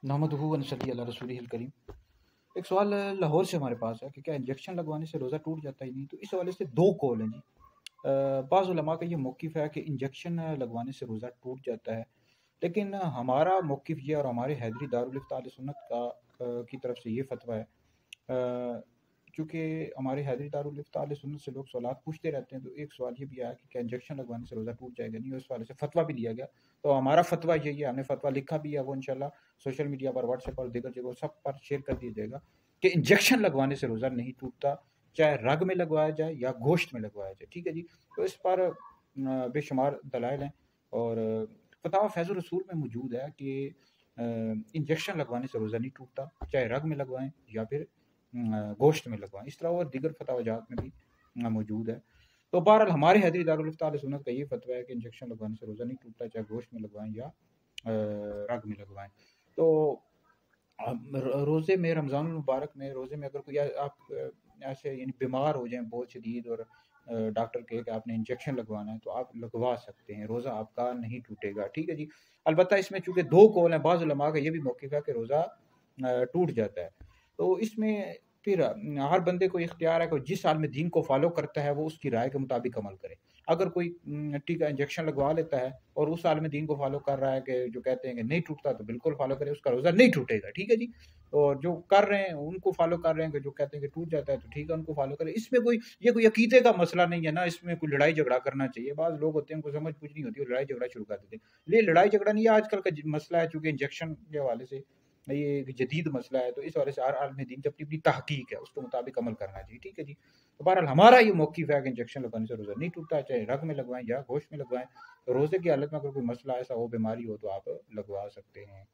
नहमदुहु व नसल्ली अला रसूलिहिल करीम। एक सवाल लाहौर से हमारे पास है कि क्या इंजेक्शन लगवाने से रोज़ा टूट जाता ही नहीं। तो इस हवाले से दो कौल हैं जी। बाज़ उलमा का ये मौक़िफ़ है कि इंजेक्शन लगवाने से रोज़ा टूट जाता है, लेकिन हमारा मौक़िफ़ ये और हमारे हैदरी दारुल इफ्ता अहले सुन्नत का की तरफ से ये फ़तवा है। चूँकि हमारे हैदरी दारुल इफ्ता अहले सुन्नत से लोग सवालात पूछते रहते हैं, तो एक सवाल ये भी आया कि क्या इंजेक्शन लगवाने से रोज़ा टूट जाएगा नहीं, और इस वाले से फ़तवा भी लिया गया। तो हमारा फ़तवा यही है, हमने फ़तवा लिखा भी है, वो इंशाल्लाह सोशल मीडिया पर, व्हाट्सएप और दीगर जगहों सब पर शेयर कर दिया जाएगा कि इंजेक्शन लगवाने से रोज़ा नहीं टूटता, चाहे रग में लगवाया जाए या गोश्त में लगवाया जाए। ठीक है जी। तो इस पर बेशुमार दलाइल हैं, और फतवा फैज़ुर रसूल में मौजूद है कि इंजेक्शन लगवाने से रोज़ा नहीं टूटता, चाहे रग में लगवाएं या फिर गोश्त में लगवाएं। इस तरह और दीगर फतवाजात में भी मौजूद है। तो बहरहाल हमारे हैदरी दारुल इफ्ता अहले सुन्नत का ये फ़तवा है कि इंजेक्शन लगवाने से रोज़ा नहीं टूटता, चाहे गोश्त में लगवाएं या रग में लगवाएं। तो रोज़े में, रमज़ान मुबारक में रोज़े में अगर कोई आप ऐसे यानी बीमार हो जाएं बहुत शदीद, और डॉक्टर कहे कि आपने इंजेक्शन लगवाना है, तो आप लगवा सकते हैं, रोज़ा आपका नहीं टूटेगा। ठीक है जी। अलबत्ता इसमें चूँकि दो कौल हैं, बाज़ उलमा का ये भी मौक़िफ़ है कि रोज़ा टूट जाता है। तो इसमें फिर हर बंदे को इख्तियार है कि जिस हाल में दीन को फॉलो करता है वो उसकी राय के मुताबिक अमल करे। अगर कोई टीका इंजेक्शन लगवा लेता है और उस हाल में दीन को फॉलो कर रहा है कि जो कहते हैं कि नहीं टूटता, तो बिल्कुल फॉलो करे, उसका रोज़ा नहीं टूटेगा। ठीक है जी। और जो कर रहे हैं उनको फॉलो कर रहे हैं कि जो कहते हैं कि टूट जाता है, तो ठीक है, उनको फॉलो करें। इसमें कोई ये कोई अकीदे का मसला नहीं है ना, इसमें कोई लड़ाई झगड़ा करना चाहिए। बाज़ लोग होते हैं उनको समझ कुछ नहीं होती, वो लड़ाई झगड़ा शुरू कर देते हैं। ये लड़ाई झगड़ा नहीं है, आजकल का मसला है, चूँकि इंजेक्शन के हवाले से ये एक जदीद मसला है, तो इस वजह से हर आलम दीन की अपनी अपनी तहकीक है, उसके मुताबिक अमल करना चाहिए। ठीक है जी। तो बहरहाल हमारा ये मौक़िफ़ है कि इंजेक्शन लगवाने से रोज़ा नहीं टूटता, चाहे रग में लगवाएं या गोश्त में लगवाएं। तो रोज़े की हालत में अगर कोई मसला ऐसा हो, बीमारी हो, तो आप लगवा सकते हैं।